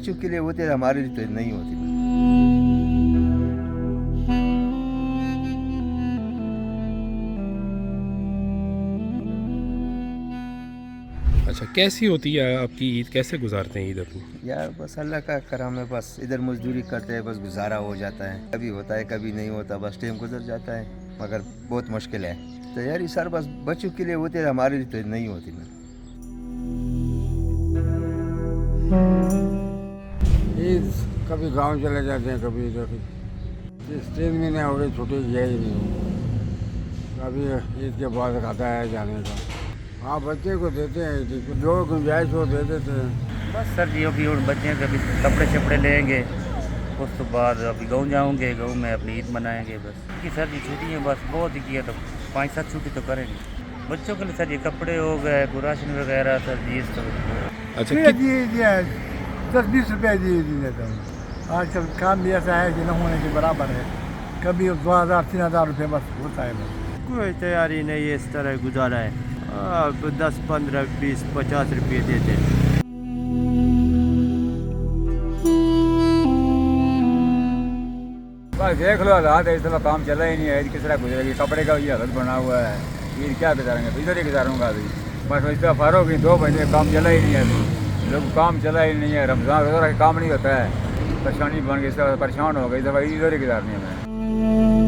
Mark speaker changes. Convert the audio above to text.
Speaker 1: बच्चों के लिए होते हैं, हमारे लिए तो नहीं होती।
Speaker 2: अच्छा, कैसी होती है आपकी ईद, कैसे गुजारते हैं ईद अपनी?
Speaker 1: यार बस अल्लाह का करम है, बस इधर मजदूरी करते हैं, बस गुजारा हो जाता है। कभी होता है कभी नहीं होता, बस टाइम गुजर जाता है, मगर बहुत मुश्किल है। तो यार ये सर बस बच्चों के लिए होते हैं, हमारे लिए तो नहीं होती ना।
Speaker 3: ईद कभी गांव चले जाते हैं, कभी इधर। इस 3 महीने हो गए छुट्टी गया ही नहीं हूँ। कभी ईद के बाद खाता है जाने का। हाँ, बच्चे को देते हैं ईद को, जो गुंजाइश हो दे देते हैं।
Speaker 4: बस सर जी अभी और बच्चे कभी कपड़े शपड़े लेंगे, उस तो बाद अभी गाँव जाऊँगे, गाँव में अपनी ईद मनाएंगे। बस कि सर जी छुट्टियाँ बस बहुत ही किया, तो 5-7 छुट्टी तो करेंगे बच्चों के लिए। सर जी कपड़े हो गए, राशन वगैरह सर जी इस तरह।
Speaker 2: अच्छा,
Speaker 5: 10-20 रुपये दी देता हूँ। आजकल काम भी ऐसा है कि न होने के बराबर है। कभी 2000-3000 रुपये बस होता है। बस
Speaker 6: कोई तैयारी नहीं है, इस तरह गुजारा है। 10, 15, 20, 50 रुपये देते हैं।
Speaker 3: बस देख लो हालात, इस तरह काम चला ही नहीं है। ईद किस तरह गुजरेगी? कपड़े का ये हालत बना हुआ है। ईद क्या गुजारेंगे? तो इधर ही गुजारूंगा अभी। बस इस तरह फारो की 2 महीने काम चला ही नहीं है अभी। लोग काम चला ही नहीं है, रमज़ान वगैरह काम नहीं होता है, परेशानी बन गई, इस तरह परेशान हो गई, इधर ही गुजारनी है मैं।